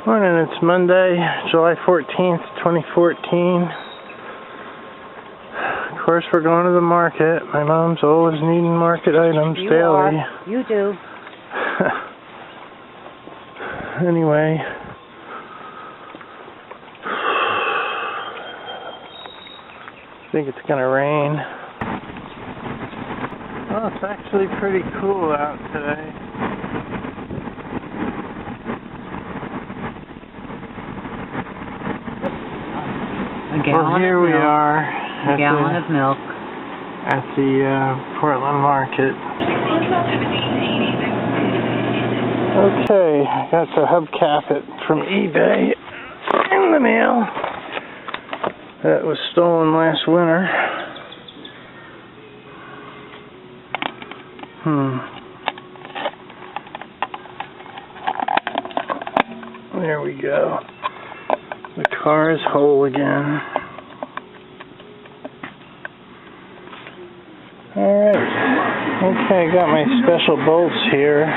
Morning, it's Monday, July 14th, 2014. Of course, we're going to the market. My mom's always needing market items you daily. Are. You do. Anyway. I think it's going to rain. Well, it's actually pretty cool out today. Well, here we are a gallon of milk at the Portland market. Okay, I got the hubcap from eBay in the mail. That was stolen last winter. There we go. The car is whole again. Alright. Okay, got my special bolts here.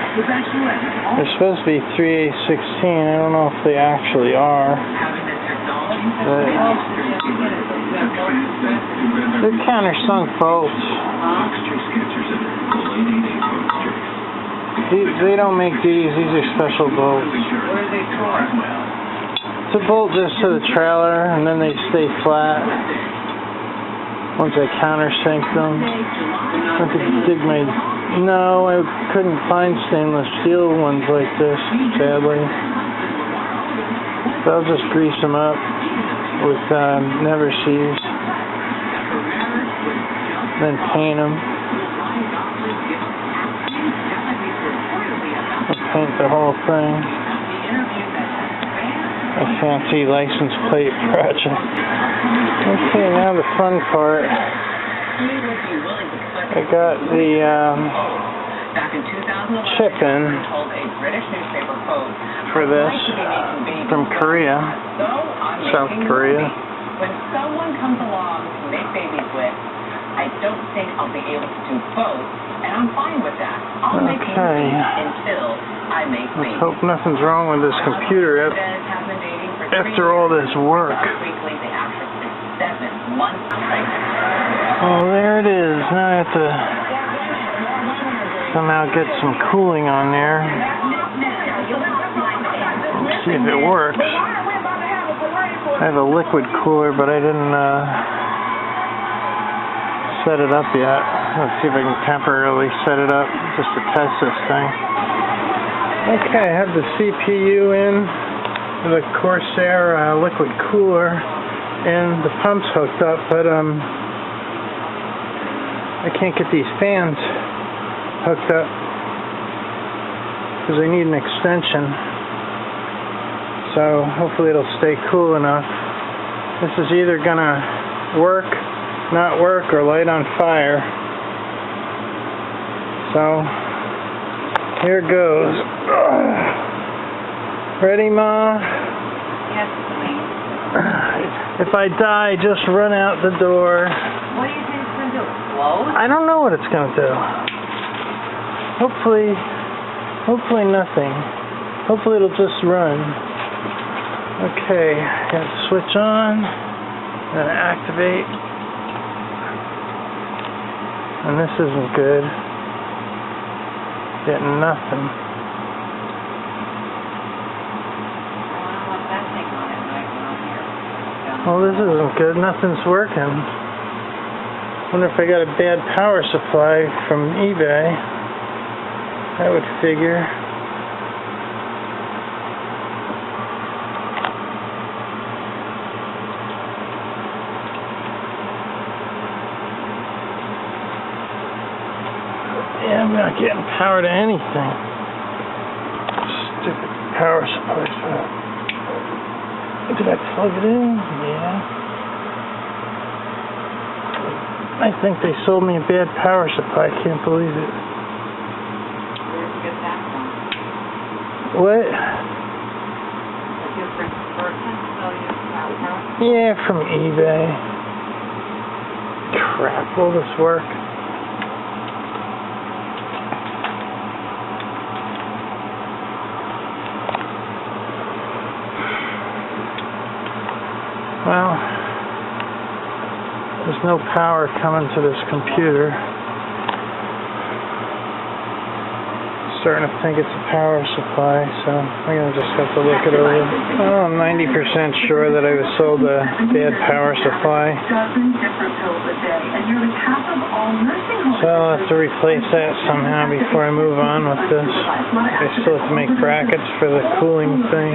They're supposed to be 3/8/16. I don't know if they actually are. But they're countersunk bolts. They don't make these are special bolts. It's a bolt just to the trailer, and then they stay flat once I countersink them. I have to dig my... No, I couldn't find stainless steel ones like this, sadly. So I'll just grease them up with Never Seas, then paint them. I'll paint the whole thing. A fancy license plate project. Okay, now the fun part. I got the chip in for this from Korea, South Korea. When someone comes along to make babies with, I don't think I'll be able to do both, and I'm fine with that. I'll make babies until I make babies. Let's hope nothing's wrong with this computer after all this work. Oh, there it is. Now I have to somehow get some cooling on there. Let's see if it works. I have a liquid cooler, but I didn't set it up yet. Let's see if I can temporarily set it up just to test this thing. Okay, I have the CPU in, the Corsair liquid cooler, and the pump's hooked up, but I can't get these fans hooked up because I need an extension. So hopefully it'll stay cool enough. This is either gonna work, not work, or light on fire. So here it goes. Ready, Ma? Yes, please. If I die, just run out the door. What do you think it's going to do? Explode? I don't know what it's going to do. Hopefully nothing. Hopefully it'll just run. Okay, got the switch on. Gotta activate. And this isn't good. Getting nothing. Well, this isn't good. Nothing's working. Wonder if I got a bad power supply from eBay. I would figure. Yeah, I'm not getting power to anything. Stupid power supply. Did I plug it in? Yeah. I think they sold me a bad power supply. I can't believe it. Where did you get that from? What? A different person sell you power? Yeah, from eBay. Crap, will this work? there's no power coming to this computer. Starting to think it's a power supply, so I'm going to just have to look it over. Oh, I'm 90% sure that I was sold a bad power supply. So I'll have to replace that somehow before I move on with this. I still have to make brackets for the cooling thing.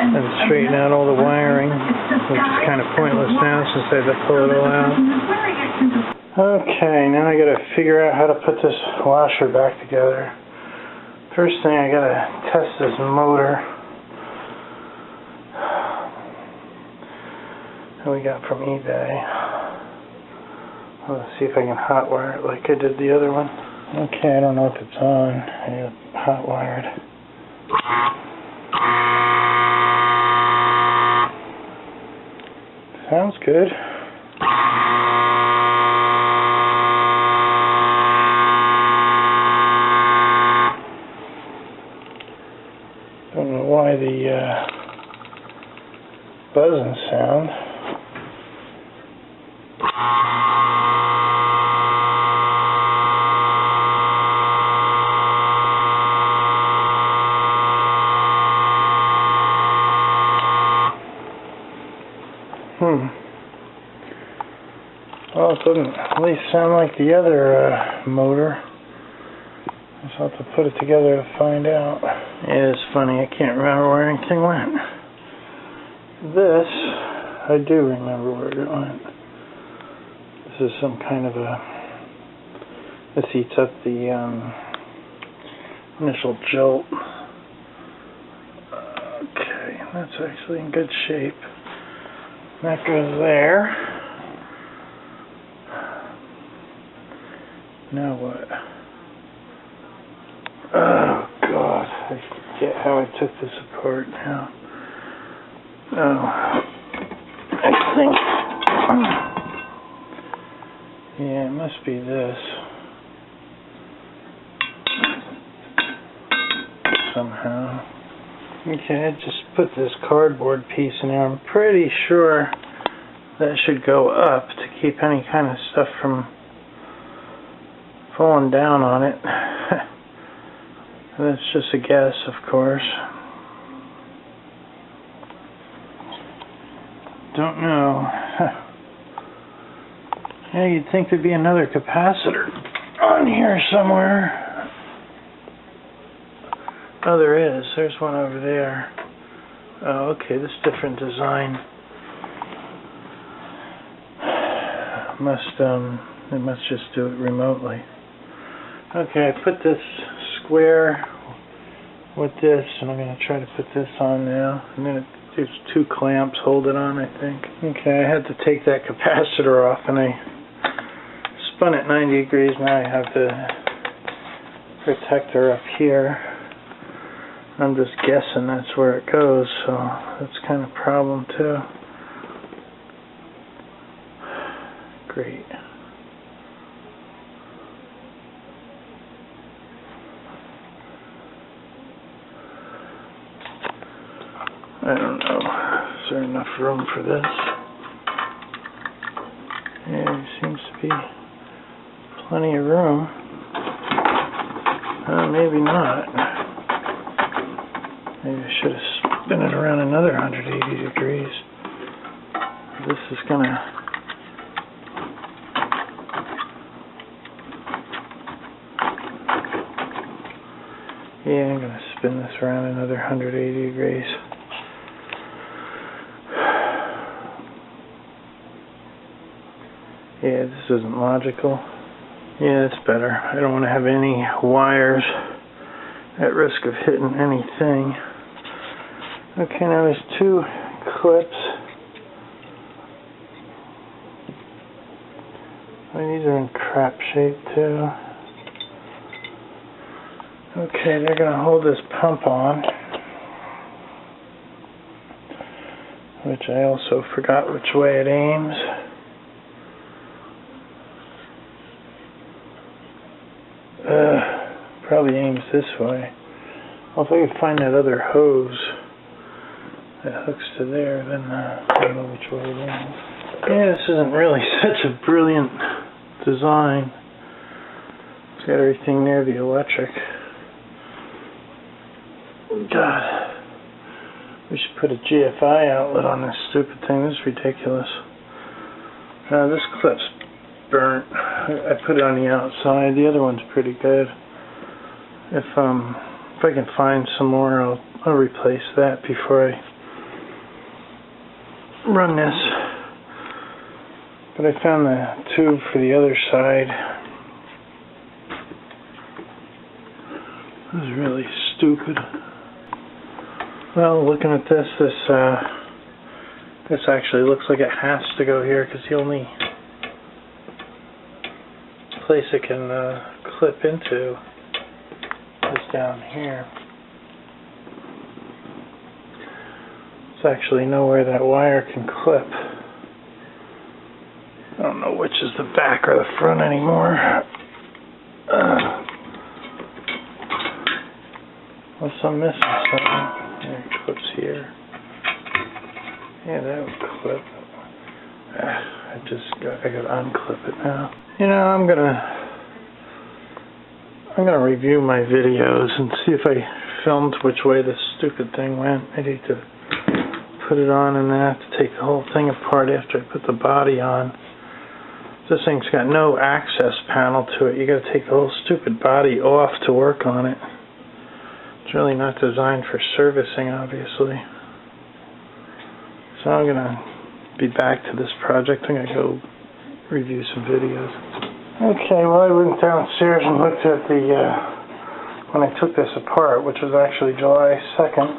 And straighten out all the wiring, which is kind of pointless now since I have to pull it all out. Okay, now I gotta figure out how to put this washer back together. First thing, I gotta test this motor that we got from eBay. Let's see if I can hotwire it like I did the other one. Okay, I don't know if it's on. I got it hotwired. Sounds good. Don't know why the buzzing sound. Well, it doesn't at least sound like the other motor. I just have to put it together to find out. Yeah, it's funny, I can't remember where anything went. This, I do remember where it went. This is some kind of a... This eats up the initial jolt. Okay, that's actually in good shape. That goes there. Now what? Oh God, I forget how I took this apart now. Oh, I think, yeah, it must be this. Somehow. Okay, I just put this cardboard piece in there. I'm pretty sure that should go up to keep any kind of stuff from falling down on it. That's just a guess, of course. Don't know. Yeah, you'd think there'd be another capacitor on here somewhere. Oh, there is. There's one over there. Oh, okay, this is different design. It must just do it remotely. Okay, I put this square with this, and I'm going to try to put this on now. And then there's two clamps hold it on, I think. Okay, I had to take that capacitor off, and I spun it 90 degrees. Now I have the protector up here. I'm just guessing that's where it goes, so that's kind of a problem too. Great. I don't know. Is there enough room for this? Yeah, there seems to be plenty of room. Maybe not. Maybe I should have spun it around another 180 degrees. This is gonna... Yeah, I'm gonna spin this around another 180 degrees. Yeah, this isn't logical. Yeah, it's better. I don't want to have any wires at risk of hitting anything. Okay, now there's two clips. These are in crap shape too. Okay, they're going to hold this pump on, which I also forgot which way it aims. Probably aims this way. Well, if I could find that other hose, it hooks to there, then I don't know which way it is. Yeah, this isn't really such a brilliant design. It's got everything near the electric. God. We should put a GFI outlet on this stupid thing. This is ridiculous. This clip's burnt. I put it on the outside. The other one's pretty good. If I can find some more, I'll replace that before I run this. But I found the tube for the other side. This is really stupid. Well, looking at this, this actually looks like it has to go here, because the only place it can clip into is down here. There's actually nowhere that wire can clip. I don't know which is the back or the front anymore. Unless I'm missing something. There, it clips here. Yeah, that would clip. I gotta unclip it now. You know, I'm gonna review my videos and see if I filmed which way this stupid thing went. I need to put it on, and then I have to take the whole thing apart after I put the body on. This thing's got no access panel to it. You gotta take the whole stupid body off to work on it. It's really not designed for servicing, obviously. So I'm gonna be back to this project. I'm gonna go review some videos. Okay, well, I went downstairs and looked at the when I took this apart, which was actually July 2nd.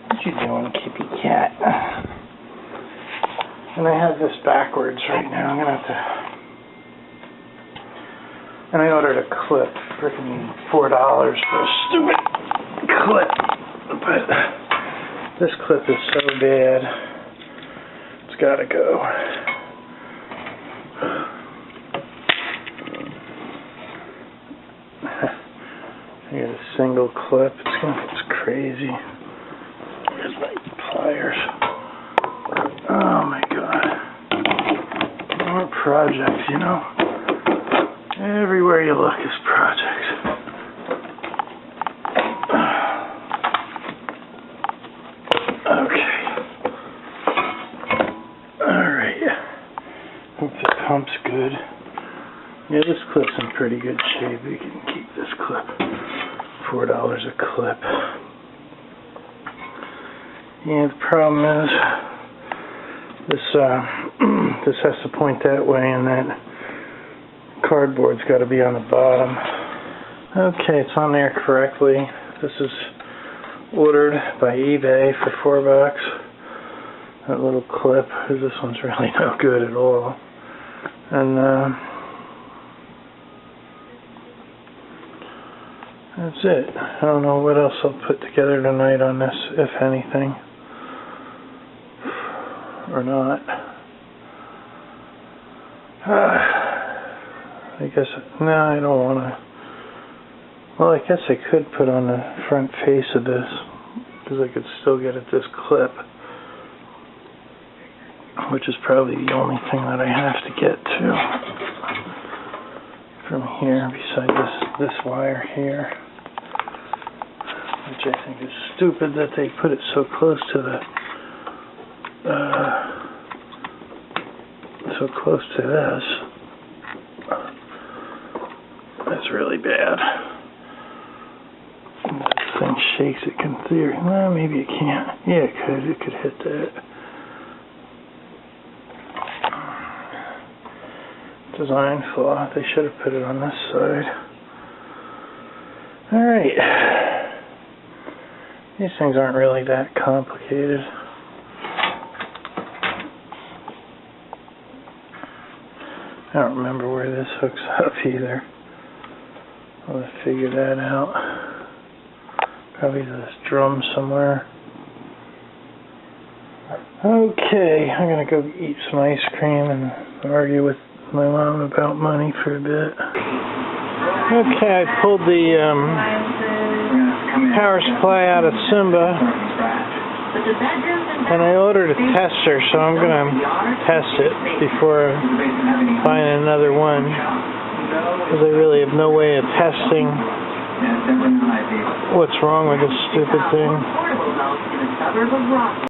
What you doing, kitty cat? And I have this backwards right now. I'm gonna have to. And I ordered a clip, freaking $4 for a stupid clip. But this clip is so bad, it's gotta go. I got a single clip. It's crazy. Where's my pliers? Oh my god. More projects, you know. Everywhere you look is projects. Okay. Alright. Hope the pump's good. Yeah, this clip's in pretty good shape. We can keep this clip. $4 a clip. Yeah, the problem is this has to point that way, and that cardboard's got to be on the bottom. Okay, it's on there correctly. This is ordered by eBay for $4. That little clip, because this one's really no good at all. And that's it. I don't know what else I'll put together tonight on this, if anything. Or not. I guess, no, I don't want to. Well, I guess I could put on the front face of this, because I could still get at this clip, which is probably the only thing that I have to get to from here, besides this wire here, which I think is stupid that they put it so close to this. That's really bad. This thing shakes, it can theory. Well, maybe it can't. Yeah, it could. It could hit that. Design flaw. They should have put it on this side. Alright. These things aren't really that complicated. I don't remember where this hooks up either. I'll have to figure that out. Probably this drum somewhere. Okay, I'm gonna go eat some ice cream and argue with my mom about money for a bit. Okay, I pulled the power supply out of Simba. And I ordered a tester, so I'm going to test it before buying another one, because I really have no way of testing what's wrong with this stupid thing.